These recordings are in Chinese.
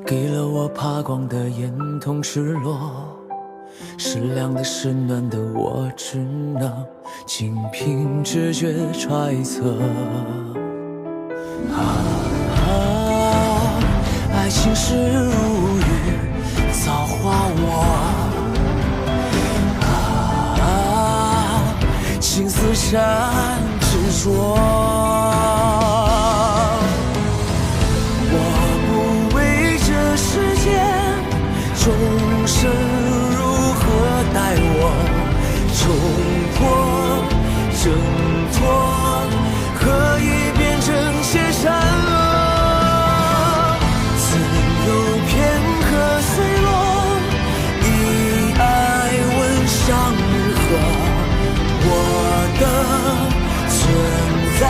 给了我怕光的眼，同赤裸。是凉的，是暖的，我只能仅凭直觉揣测。爱情是如雨，造化我。情丝缠执着。我不为这世间众生如何待我，冲破挣脱，何以变成些善恶？自有片刻碎落，以爱问向日何？我的存在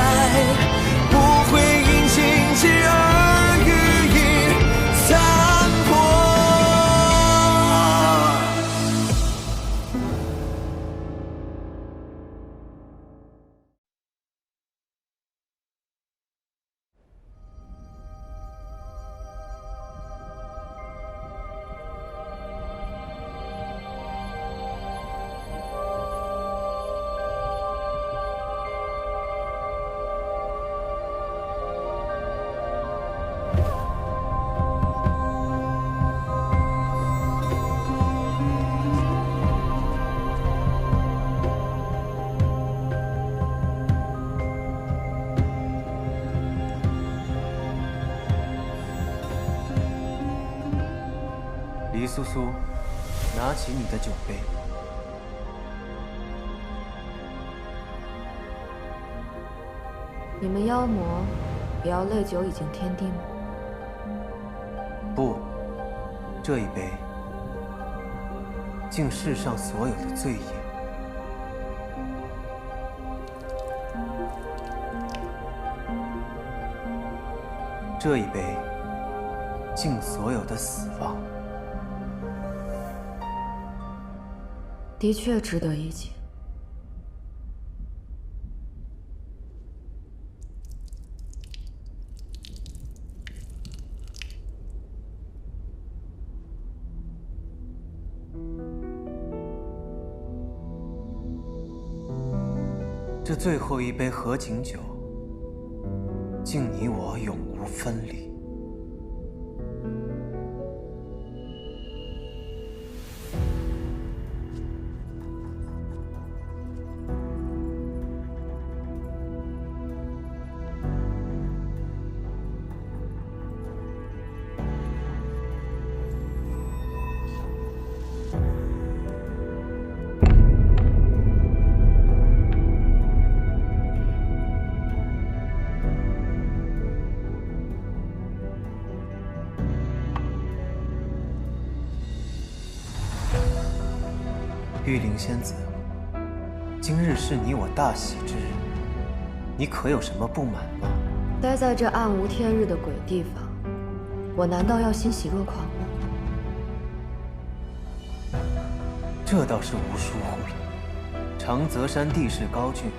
不会因情节而予以残破。黎苏苏，拿起你的酒杯。你们妖魔也要泪酒以敬天地吗？不，这一杯敬世上所有的罪业。这一杯敬所有的死亡。的确值得一敬。这最后一杯合卺酒，敬你我永无分离。玉灵仙子，今日是你我大喜之日，你可有什么不满吗？待在这暗无天日的鬼地方，我难道要欣喜若狂吗？这倒是无疏忽了。长泽山地势高峻，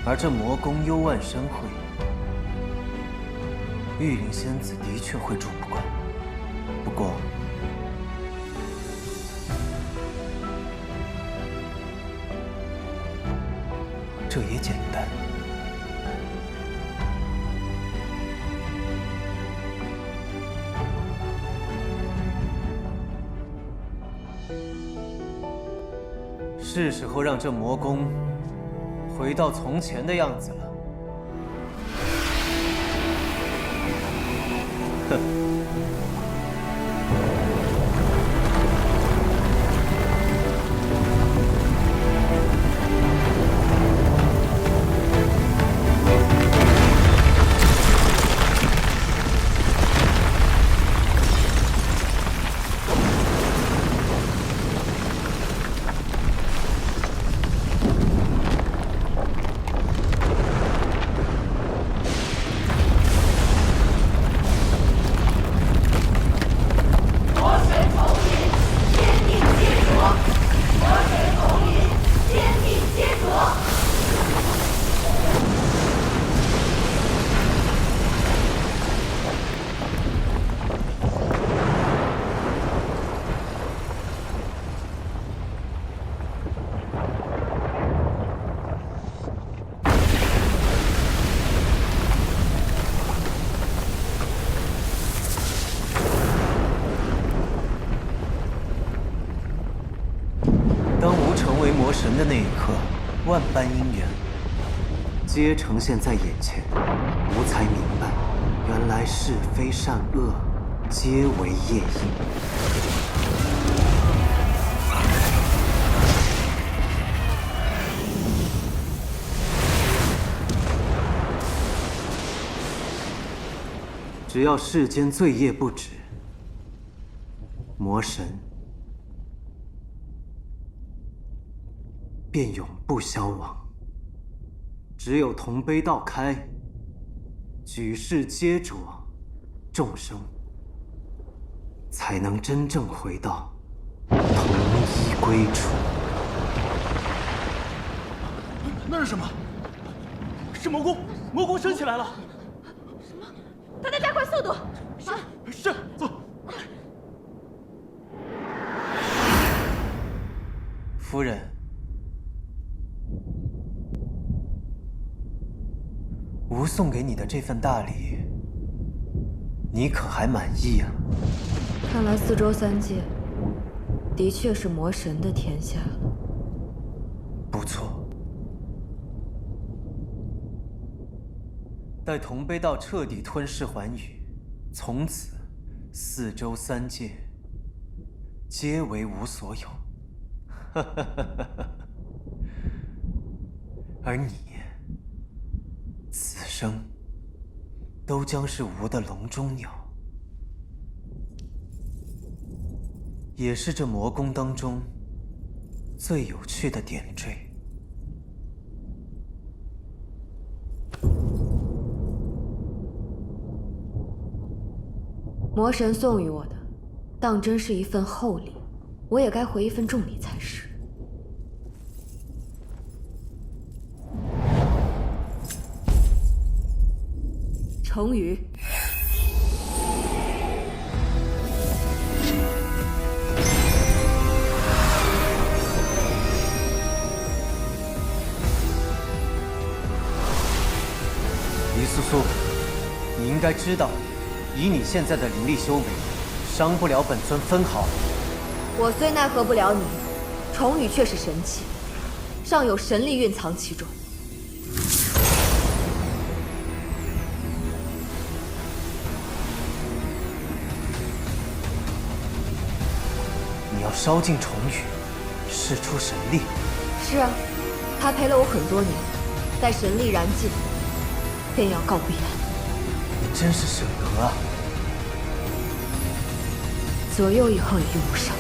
而这魔宫幽暗深晦，玉灵仙子的确会住不惯。不过，这也简单。是时候让这魔宫回到从前的样子了。哼。神的那一刻，万般因缘皆呈现在眼前，吾才明白，原来是非善恶皆为业因。只要世间罪业不止，魔神便永不消亡。只有同悲道开，举世皆浊，众生才能真正回到同一归处。那是什么？是魔宫，魔宫升起来了！大家加快速度！是，走。夫人，吾送给你的这份大礼，你可还满意啊？看来四周三界的确是魔神的天下了。不错。待同悲道彻底吞噬寰宇，从此四周三界皆为吾所有。而你，此生都将是吾的笼中鸟，也是这魔宫当中最有趣的点缀。魔神送予我的，当真是一份厚礼，我也该回一份重礼才是。成语。黎苏苏，你应该知道，以你现在的灵力修为，伤不了本尊分毫。我虽奈何不了你，重羽却是神器，尚有神力蕴藏其中。你要烧尽重羽，释出神力。是啊，他陪了我很多年，待神力燃尽，便要告别。你真是舍得啊！左右以后也用不上。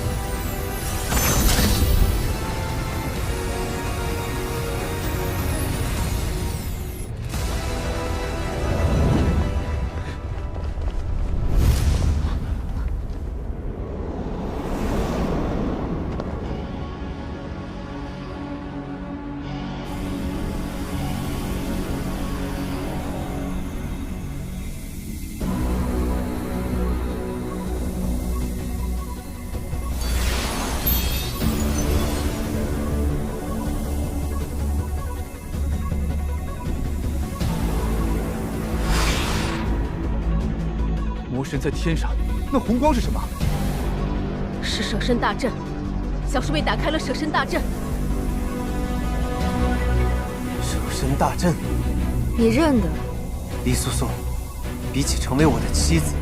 魔神在天上，那红光是什么？是舍身大阵，小师妹打开了舍身大阵。舍身大阵，你认得？黎苏苏，比起成为我的妻子，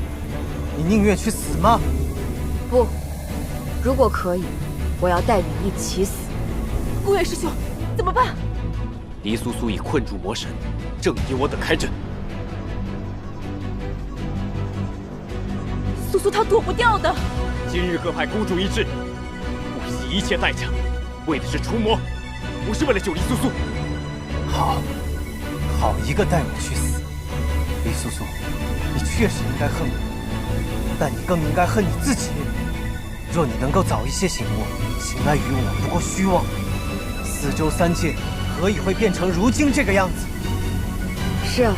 你宁愿去死吗？不，如果可以，我要带你一起死。顾远师兄，怎么办？黎苏苏已困住魔神，正敌我等开阵。苏苏她躲不掉的。今日各派孤注一掷，不惜一切代价，为的是除魔，不是为了救黎苏苏。好，好一个带我去死！黎苏苏，你确实应该恨我，但你更应该恨你自己。若你能够早一些醒悟，情爱于我不过虚妄，四周三界何以会变成如今这个样子？是啊，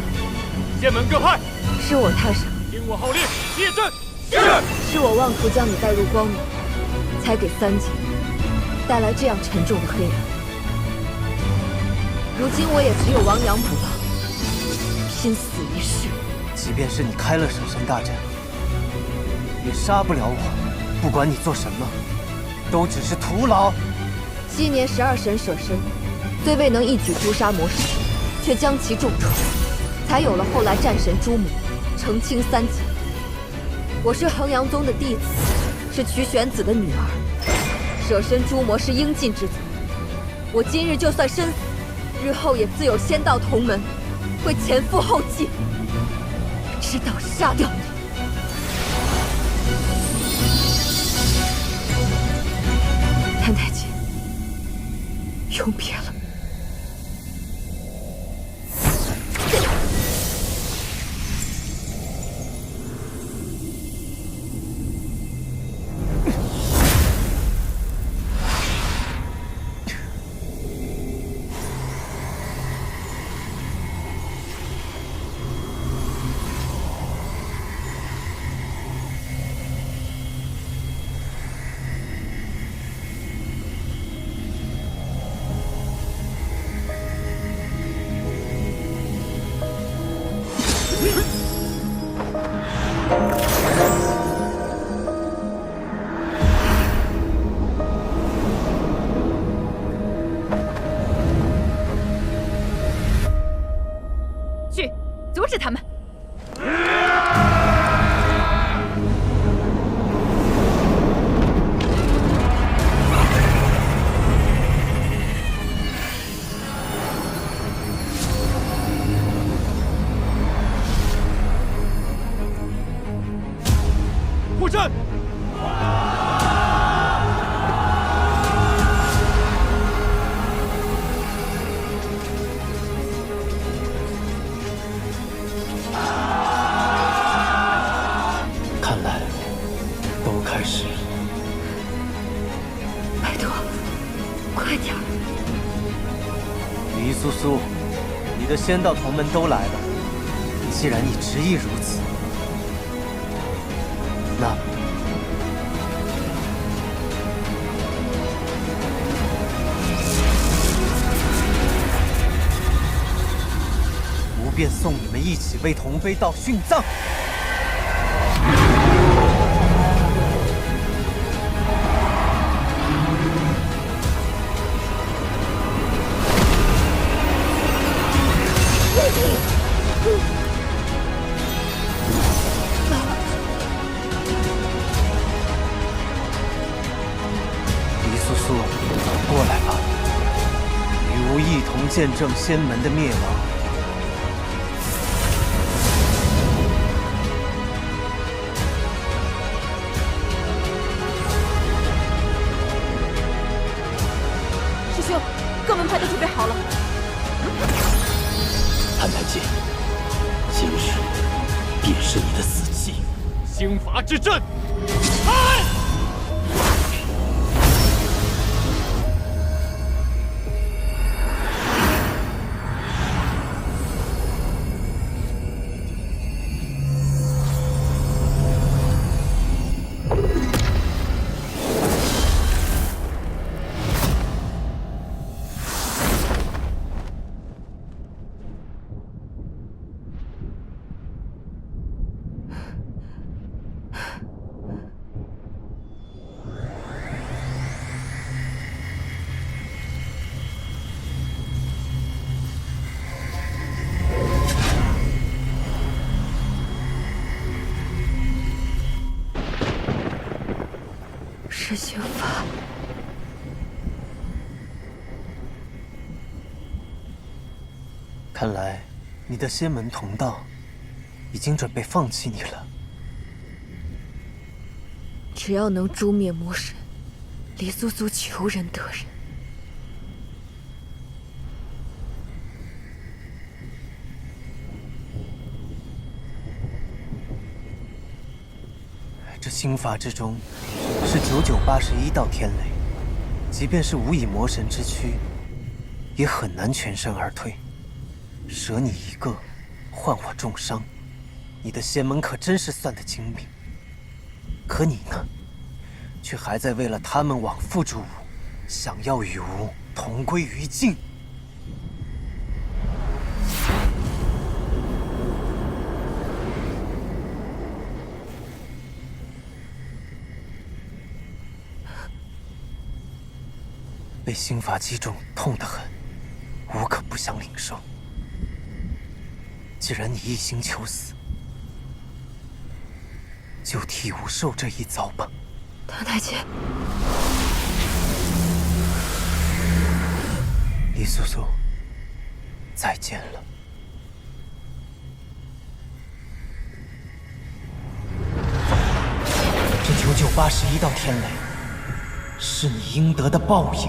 剑门各派，是我太傻，听我号令，列阵。是我妄图将你带入光明，才给三界带来这样沉重的黑暗。如今我也只有亡羊补牢，拼死一试。即便是你开了舍身大阵，也杀不了我。不管你做什么，都只是徒劳。昔年12神舍身，虽未能一举诛杀魔神，却将其重创，才有了后来战神朱魔，澄清3劫。我是衡阳宗的弟子，是曲玄子的女儿，舍身朱魔是应尽之责。我今日就算身死，日后也自有仙道同门，会前赴后继，直到杀掉你。谭太姐，永别了。去，阻止他们！护阵！看来都开始了。拜托，快点儿！于苏苏，你的仙道同门都来了，既然你执意如此，那么吾便送你们一起为同妃道殉葬。黎苏苏，过来吧，与吾一同见证仙门的灭亡。师兄，各门派都准备好了。谭太姐，今日便是你的死期。兴伐之阵，是刑罚。看来你的仙门同道已经准备放弃你了。只要能诛灭魔神，黎苏苏求人得人。这刑罚之中是9981道天雷，即便是吾以魔神之躯，也很难全身而退。舍你一个，换我重伤，你的仙门可真是算得精明。可你呢，却还在为了他们往复助吾，想要与吾同归于尽。被心法击中，痛得很，无可不想领受。既然你一心求死，就替吾受这一遭吧。唐太姐，李素素，再见了。这9981道天雷，是你应得的报应。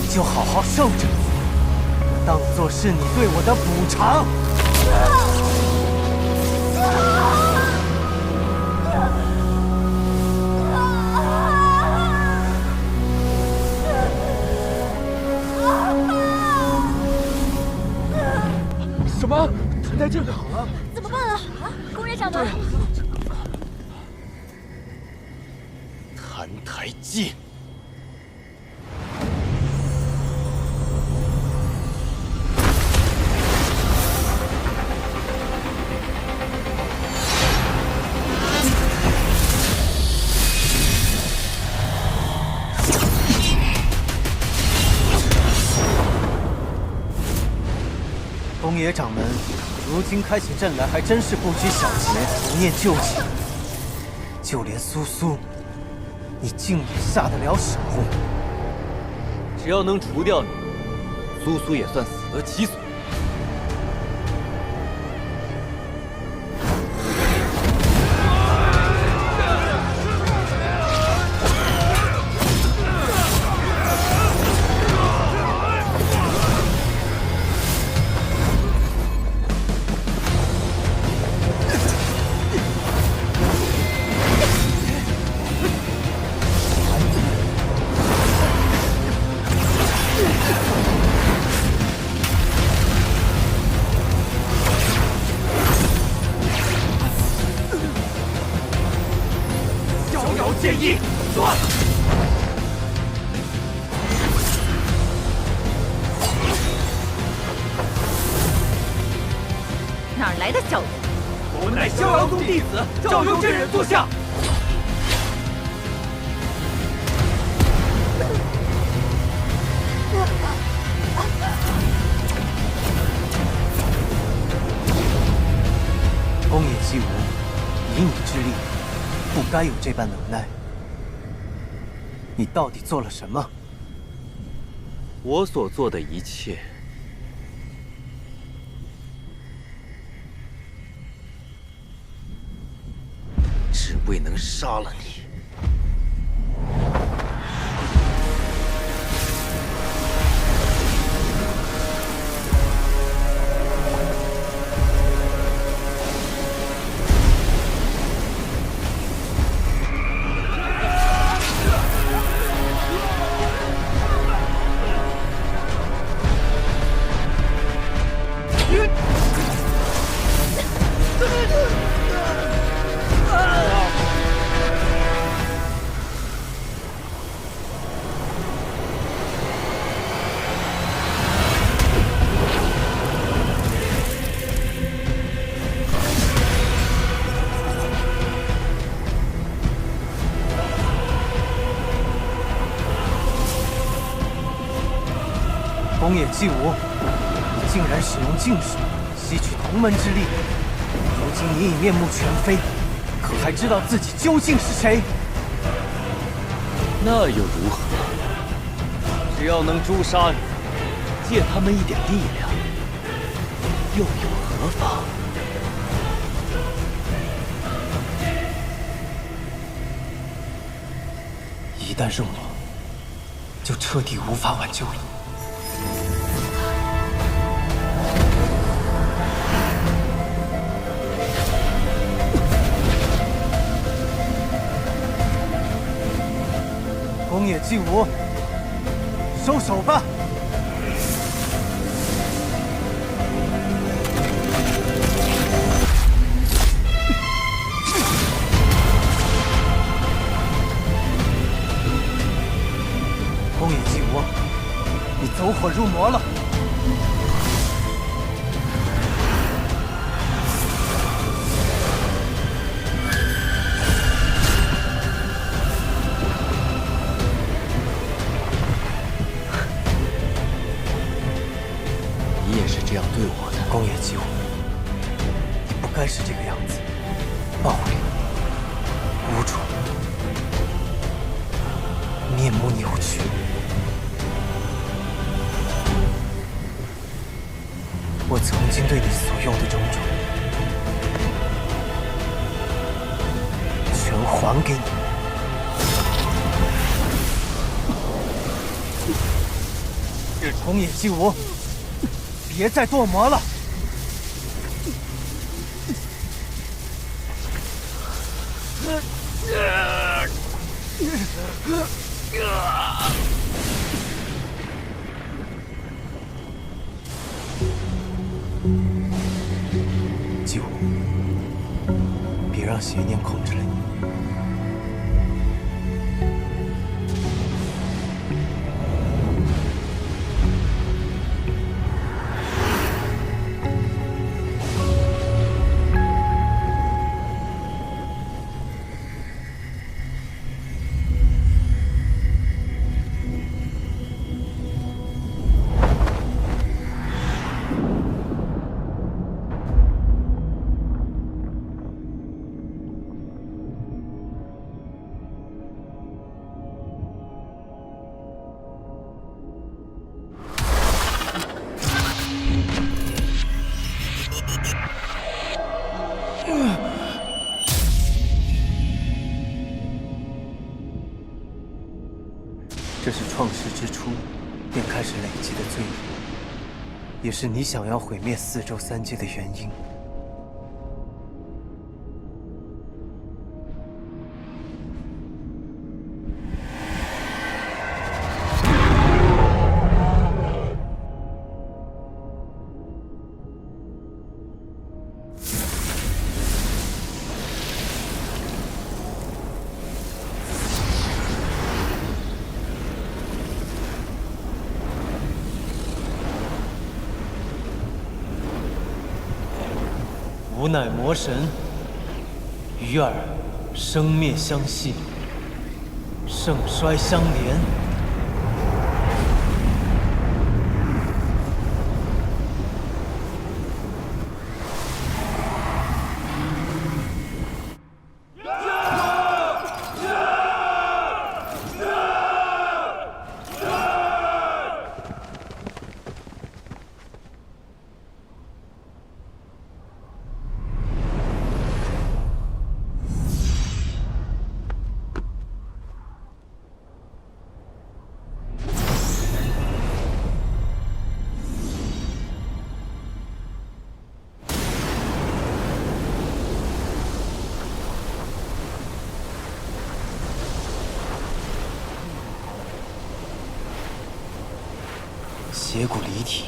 就好好受着，当做是你对我的补偿。什么？谭太剑好了？怎么办啊？宫院掌门，谭台剑。宫野掌门，如今开起阵来还真是不拘小节，不念旧情。就连苏苏，你竟也下得了手？只要能除掉你，苏苏也算死得其所。剑意，断！哪儿来的小人？我乃逍遥宗弟子，赵由真人坐下。宫野姬无，以你之力，不该有这般能耐。你到底做了什么？我所做的一切，只为能杀了你。宫野姬无，你竟然使用禁术吸取同门之力，如今你已面目全非，可还知道自己究竟是谁？那又如何？只要能诛杀你，借他们一点力量，又有何妨？一旦入魔，就彻底无法挽救了。宫野姬无，收手吧！宫野姬无，你走火入魔了！这样对我的。宫野姬武，你不该是这个样子，暴力、无助、面目扭曲。我曾经对你所有的种种，全还给你。宫野姬武，别再堕魔了！姬武，别让邪念控制了你。这是创世之初便开始累积的罪孽，也是你想要毁灭四周三界的原因。吾乃魔神，与尔生灭相系，盛衰相连。邪骨离体，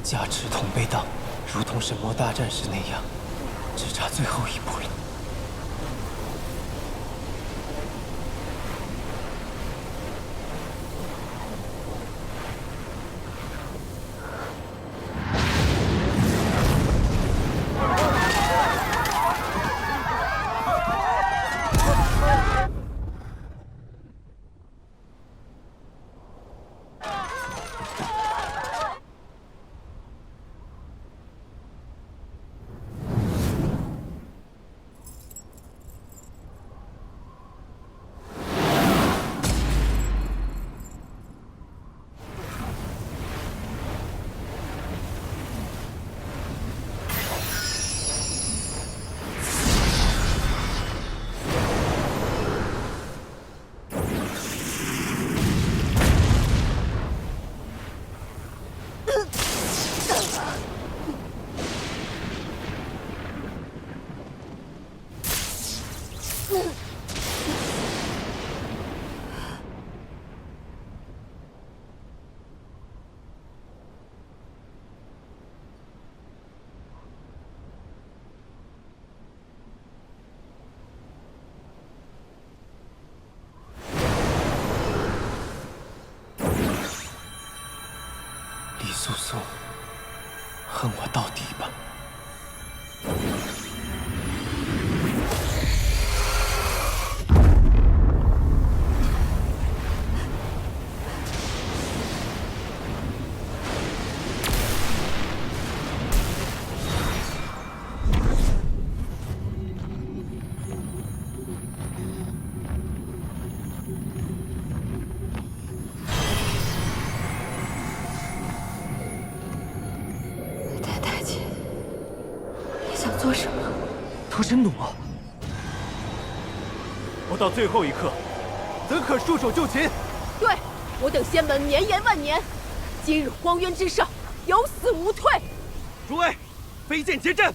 加持同被荡，如同神魔大战时那样，只差最后一步了。李素素，恨我到底吧！神弩？不到最后一刻，怎可束手就擒？对，我等仙门绵延万年，今日荒渊之上，有死无退。诸位，飞剑结阵！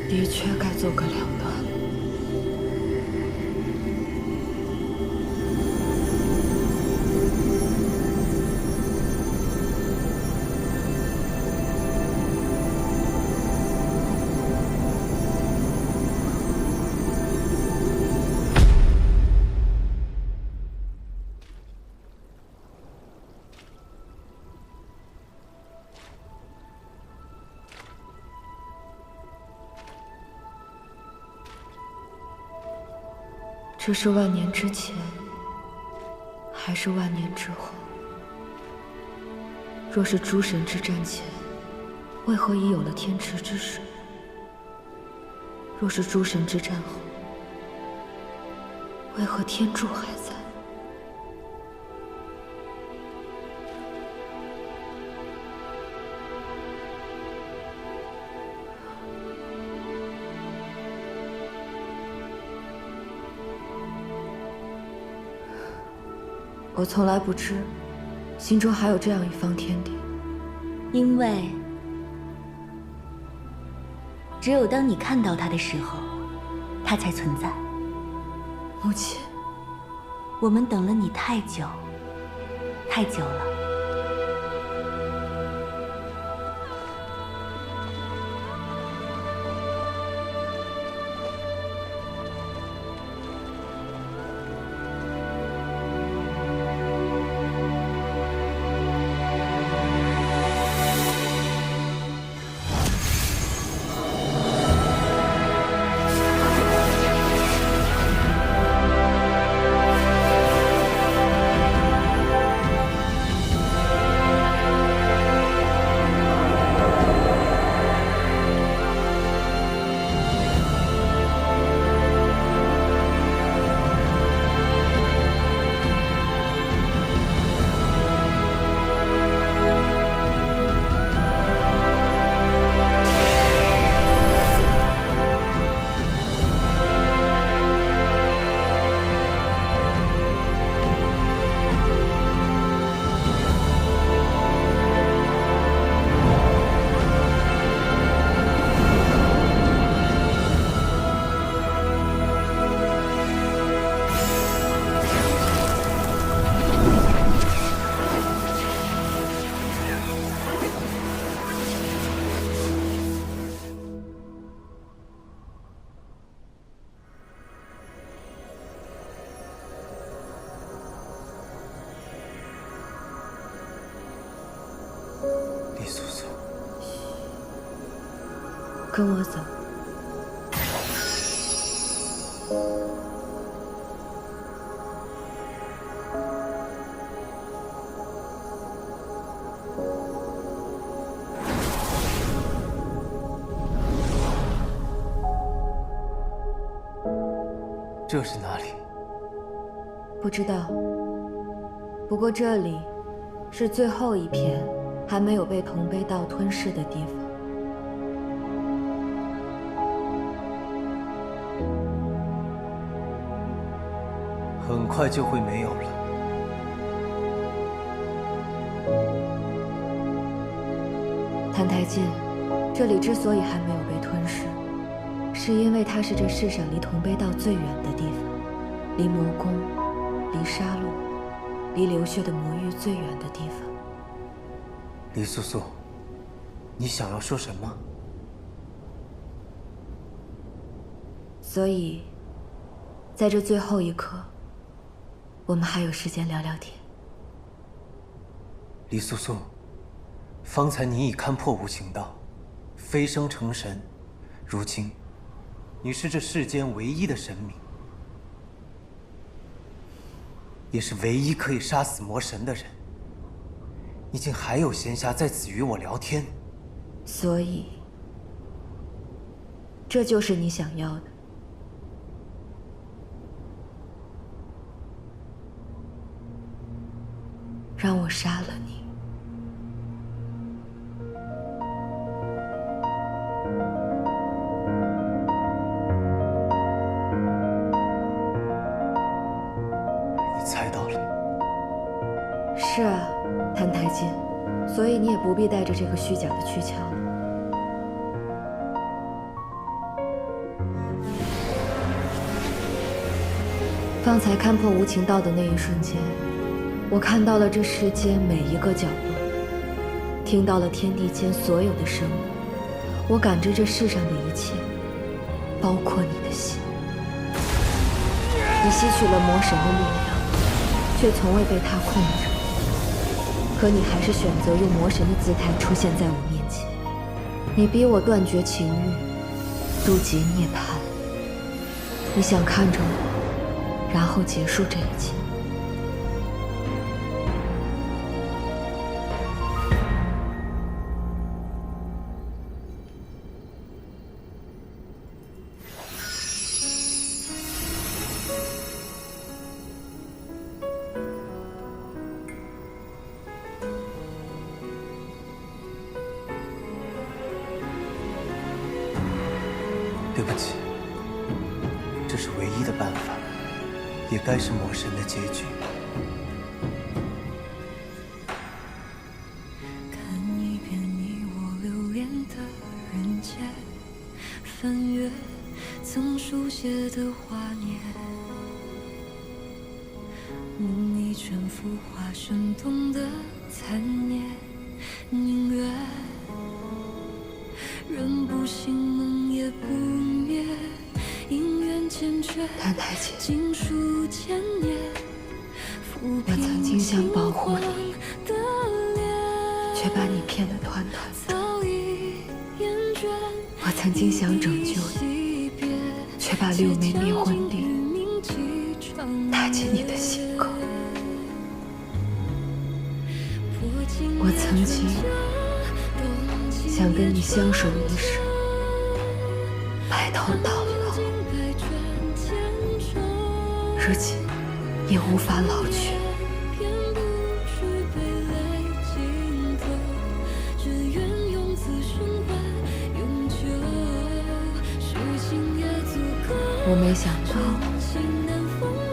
的确该做个了断。这是万年之前，还是万年之后？若是诸神之战前，为何已有了天池之水？若是诸神之战后，为何天柱还在？我从来不知，心中还有这样一方天地。因为只有当你看到它的时候，它才存在。母亲，我们等了你太久，太久了。李素素，跟我走。这是哪里？不知道。不过这里是最后一片还没有被铜杯道吞噬的地方。很快就会没有了。澹台烬，这里之所以还没有被吞噬，是因为它是这世上离铜碑道最远的地方，离魔宫、离杀戮、离流血的魔域最远的地方。李素素，你想要说什么？所以，在这最后一刻，我们还有时间聊聊天。李素素，方才你已看破无情道，飞升成神，如今，你是这世间唯一的神明，也是唯一可以杀死魔神的人。你竟还有闲暇在此与我聊天？所以，这就是你想要的。让我杀了你。你猜到了。是啊，澹台烬，所以你也不必带着这个虚假的躯壳了。方才看破无情道的那一瞬间，我看到了这世间每一个角落，听到了天地间所有的声音，我感知这世上的一切，包括你的心。你吸取了魔神的力量，却从未被他控制。可你还是选择用魔神的姿态出现在我面前。你逼我断绝情欲，渡劫涅槃。你想看着我，然后结束这一切。对不起，这是唯一的办法，也该是魔神的结局。看一遍你我留恋的人间，翻阅曾书写的华年，梦一卷浮华生动的残念，宁愿人不醒梦也不灭，因缘缱绻澹台烬，经书千年，我曾经想保护你，却把你骗得团团转。我曾经想拯救你，却把六枚灭魂鼎带进你的心口。我曾经想跟你相守一世，白头到老，如今也无法老去。我没想到，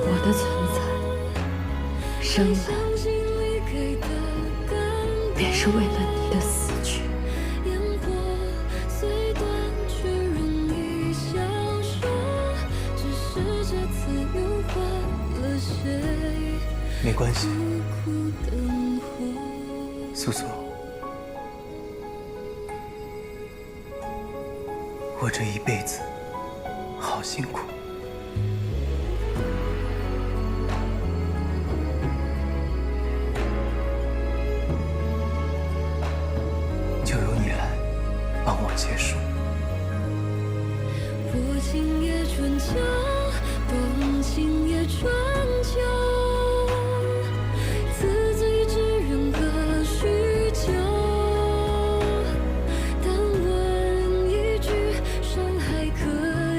我的存在，生来便是为了你的死去。没关系，素素，我这一辈子好辛苦。就由你来帮我结束。我情也春秋，动情也春秋，自醉之人何须救？但问一句，山海可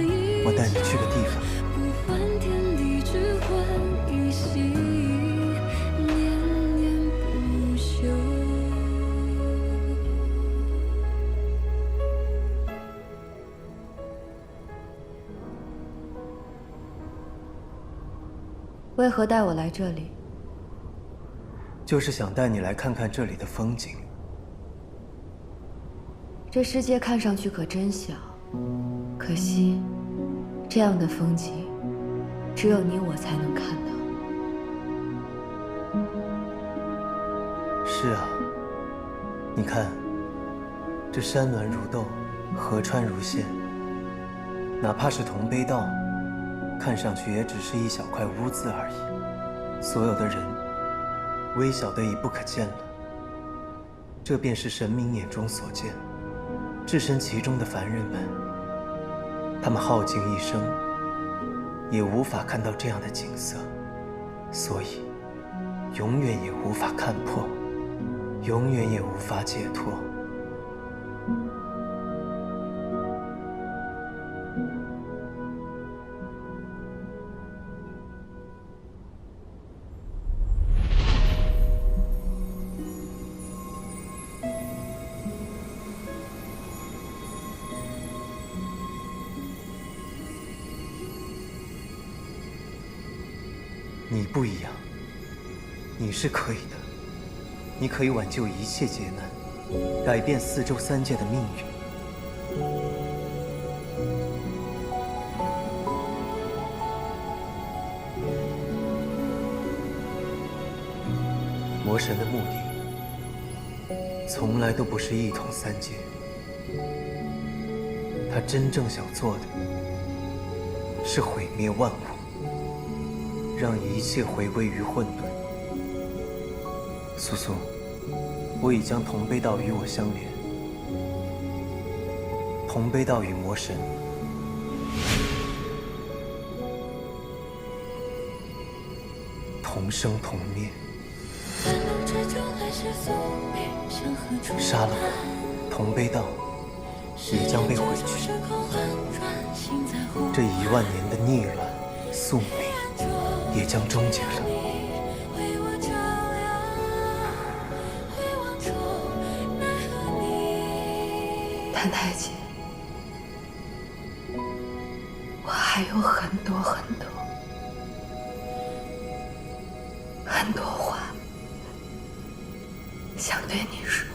以我带你去个地方。不换天地，只换一心，念念不休。为何带我来这里？就是想带你来看看这里的风景。这世界看上去可真小，可惜，这样的风景，只有你我才能看到。是啊，你看，这山峦如豆，河川如线，哪怕是同悲道，看上去也只是一小块污渍而已。所有的人，微小的已不可见了。这便是神明眼中所见，置身其中的凡人们，他们耗尽一生，也无法看到这样的景色，所以，永远也无法看破，永远也无法解脱。你不一样，你是可以的，你可以挽救一切劫难，改变四周三界的命运。魔神的目的，从来都不是一统三界，他真正想做的，是毁灭万物。让一切回归于混沌。苏苏，我已将同悲道与我相连，同悲道与魔神，同生同灭。杀了我，同悲道也将被毁去。这10000年的逆乱宿命也将终结了。谭太姐，我还有很多话想对你说。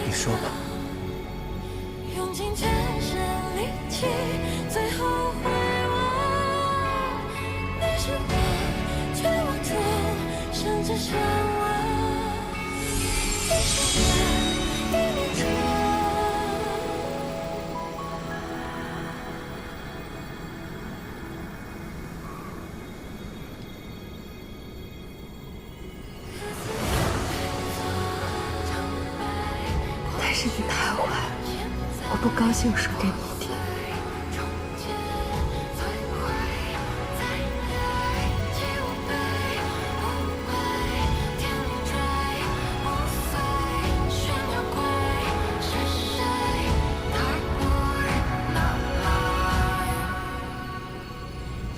你说吧。用尽全身力气，最后回望，你是我绝望中甚至向往，一瞬间，一念中。但是你太坏了，我不高兴说给你听。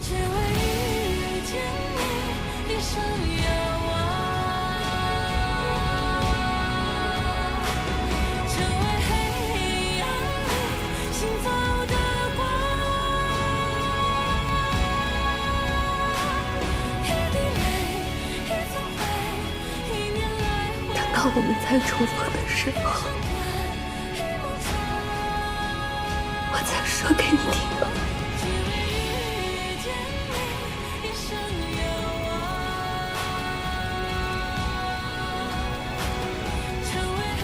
只为遇见你，一生遥望。成为黑暗里行走的光，一滴泪，一座灰，一年来回。等到我们再重逢的时候，我再说给你听吧。只为遇见你，一生遥望。成为黑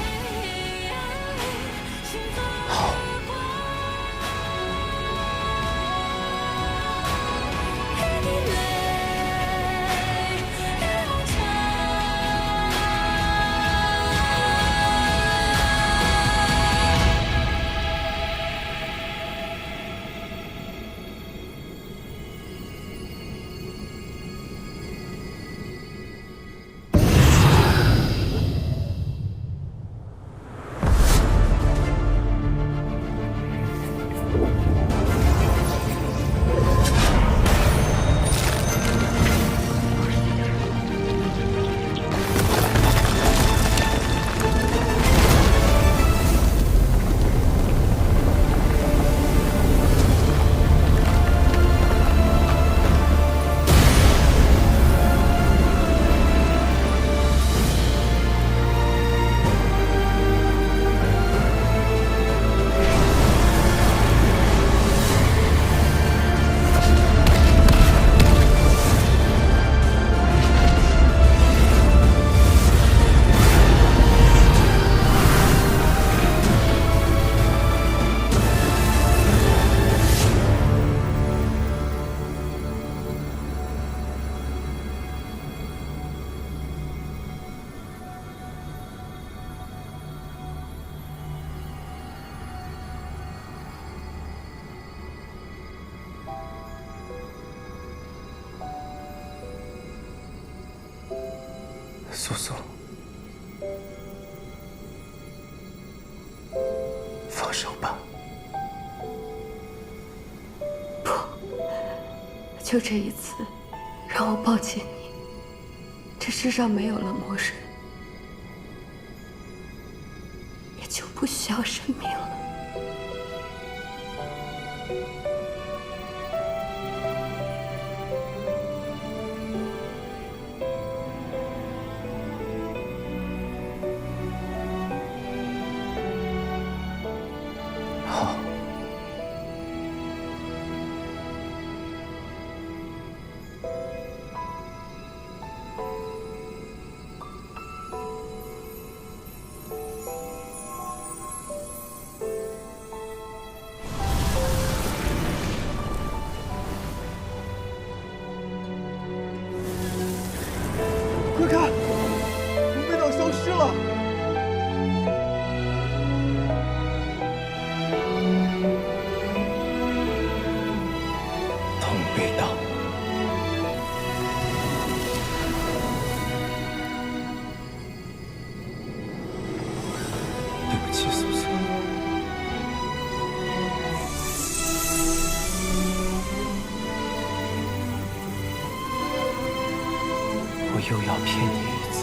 暗里行走的光，一滴泪，一往常。素素，放手吧。不，就这一次，让我抱紧你。这世上没有了魔神，也就不需要生命了。好。快看，龙背岛消失了！东北岛，对不起，素素。我又要骗你一次。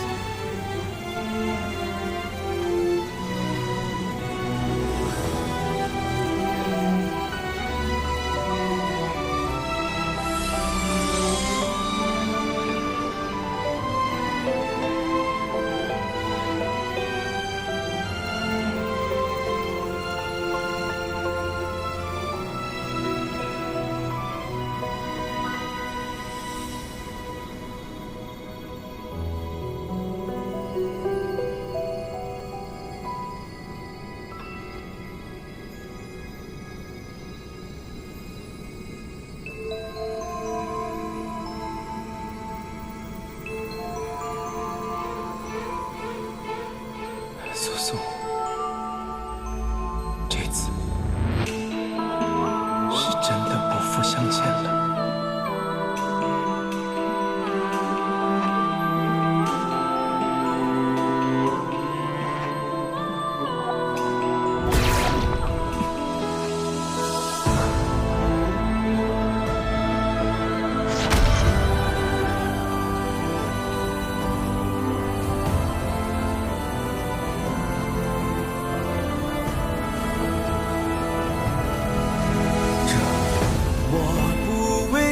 素素，这次是真的不负相见了。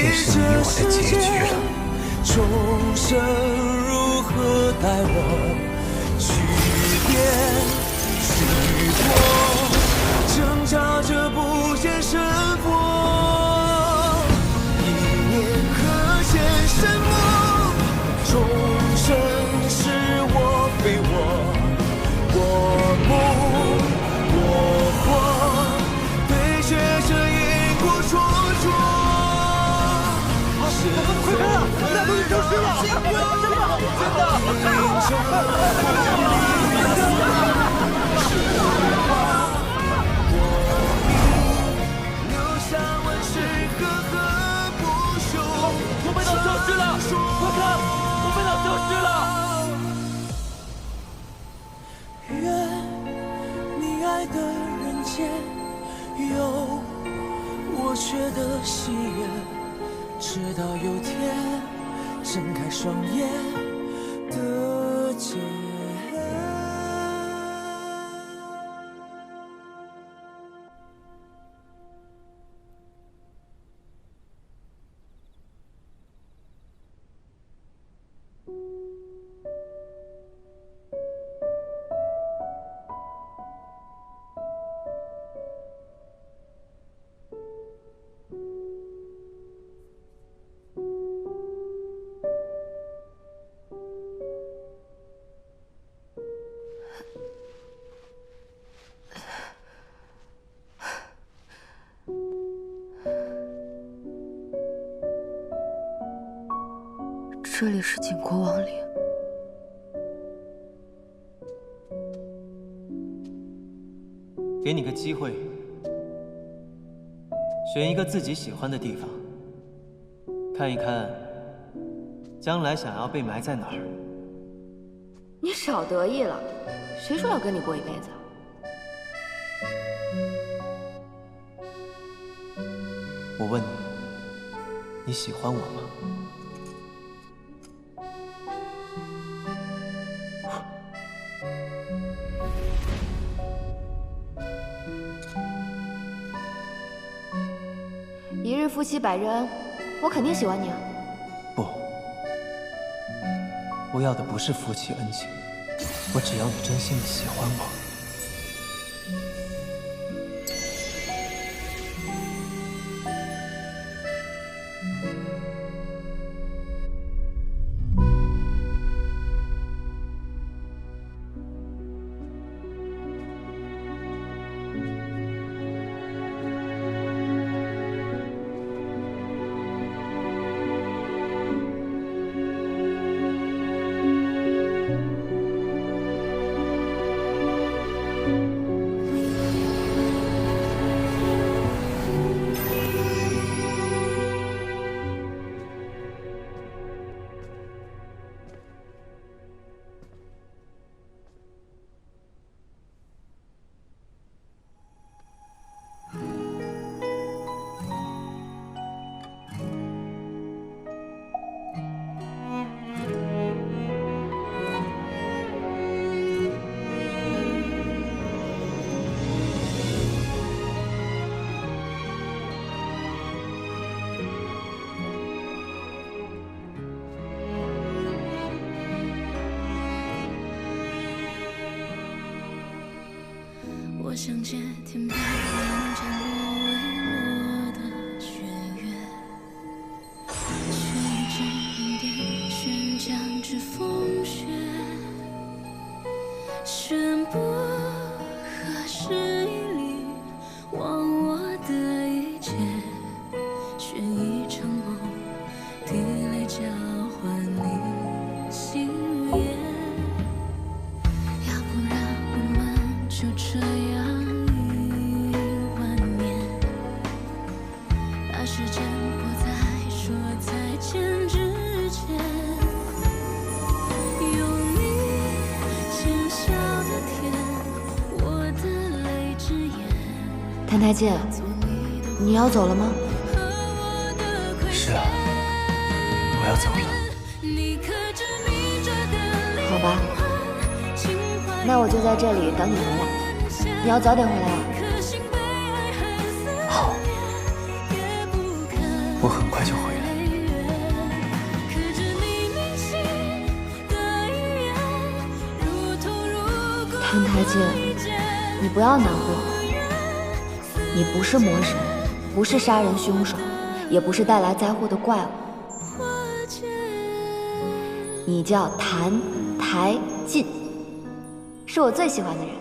也是你我的结局了。众生如何待我去变去过，挣扎着不见胜负，一念可见什么？众生是我非我梦我活，对决着因果戳戳。快看啊！那东西消失了！真东北岛消失了！快看，东北岛消失了！愿你爱的人间有我缺的喜悦。直到有天睁开双眼的结。这里是景国王陵。给你个机会，选一个自己喜欢的地方，看一看将来想要被埋在哪儿。你少得意了，谁说要跟你过一辈子？我问你，你喜欢我吗？一日夫妻百日恩，我肯定喜欢你啊！不，我要的不是夫妻恩情，我只要你真心的喜欢我。我想借天边万丈不为落的雪月，却已只引点悬江之风雪，宣布何时以离忘我的一切，却一场梦，滴泪交换你心愿。要不然我们就这样一万年，把时间拨在说再见之前，有你浅笑的天，我的泪只眼。谭台烬，你要走了吗？是啊，我要走了。好吧，那我就在这里等你回来。你要早点回来啊。好，我很快就回来。谭台烬，你不要难过。你不是魔神，不是杀人凶手，也不是带来灾祸的怪物。你叫谭台烬，是我最喜欢的人。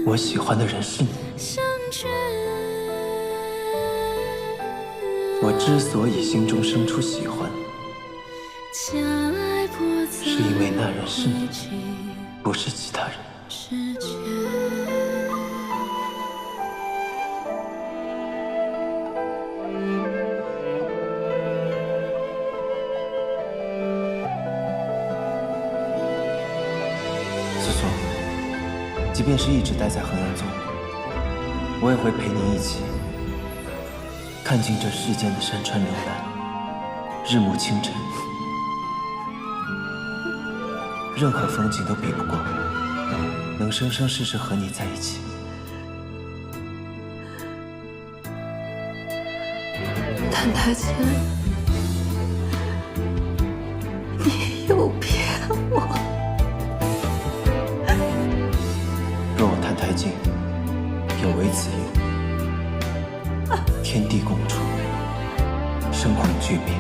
我喜欢的人是你。我之所以心中生出喜欢，是因为那人是你，不是其他人。苏苏，即便是一直待在衡阳宗，我也会陪你一起看尽这世间的山川流岚，日暮清晨，任何风景都比不过能生生世世和你在一起。谭太清，你又骗我！若我谭太清有为此有，天地共处，生恐惧灭。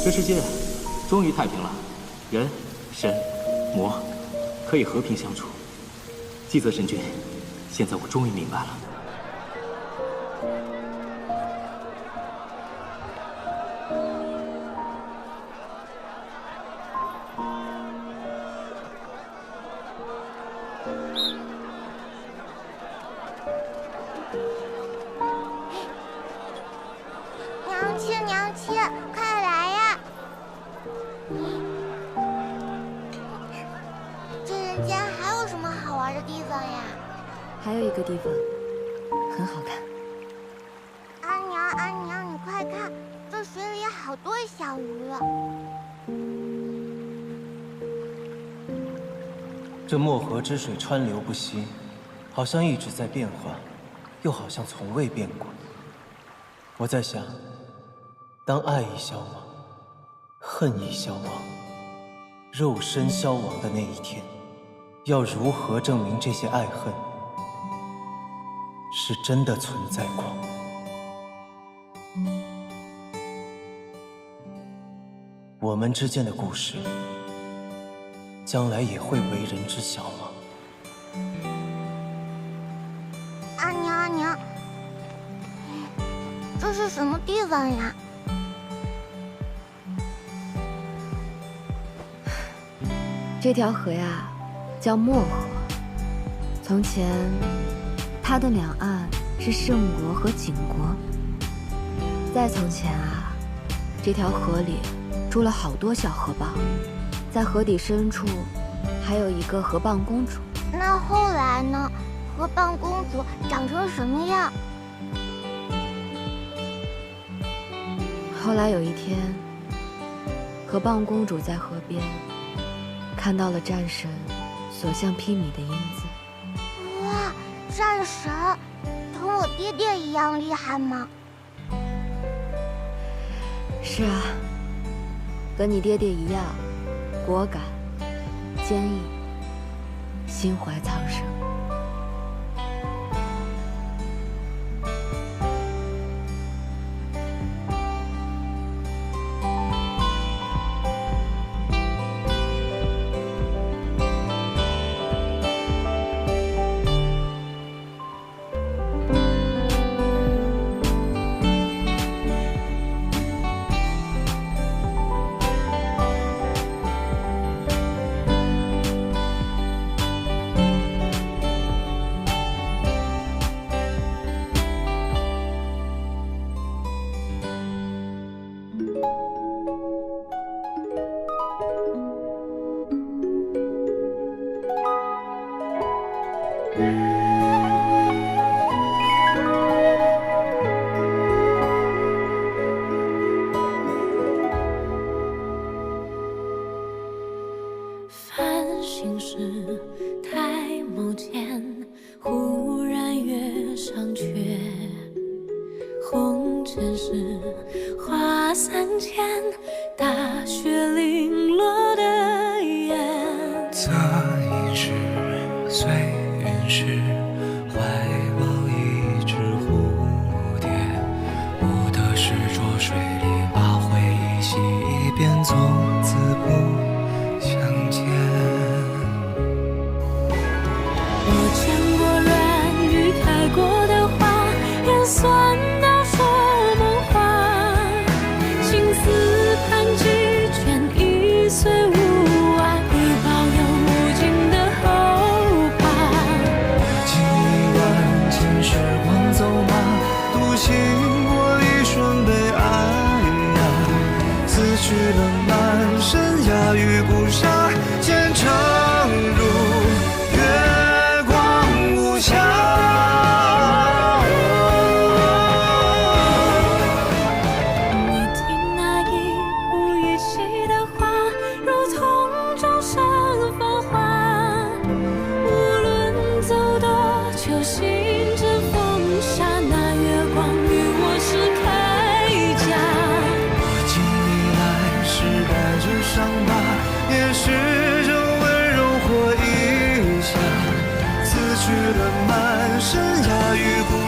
这世界终于太平了，人、神、魔可以和平相处。季泽神君，现在我终于明白了。娘亲，娘亲，快来呀！这人间还有什么好玩的地方呀？还有一个地方很好看。阿娘，阿娘，你快看，这水里好多小鱼。这漠河之水川流不息，好像一直在变化，又好像从未变过。我在想，当爱已消亡，恨已消亡，肉身消亡的那一天，要如何证明这些爱恨是真的存在过？我们之间的故事，将来也会为人知晓吗？阿娘，阿娘，这是什么地方呀？这条河呀，叫漠河。从前，它的两岸是圣国和景国。再从前啊，这条河里住了好多小河蚌，在河底深处还有一个河蚌公主。那后来呢？河蚌公主长成什么样？后来有一天，河蚌公主在河边看到了战神所向披靡的英姿。哇，战神，同我爹爹一样厉害吗？是啊，跟你爹爹一样，果敢、坚毅、心怀苍生。繁星是太眸间，忽然月上缺。红尘是花三千，大雪零落的眼。择一枝随云逝，怀抱一只蝴蝶。不得是浊水里把回忆洗一遍，从此不相见。我见过软语开过的花，也算到说梦话。情丝盘几卷，家与孤沙，虔诚如月光无瑕。也是这温柔或一笑，辞去了满身压抑。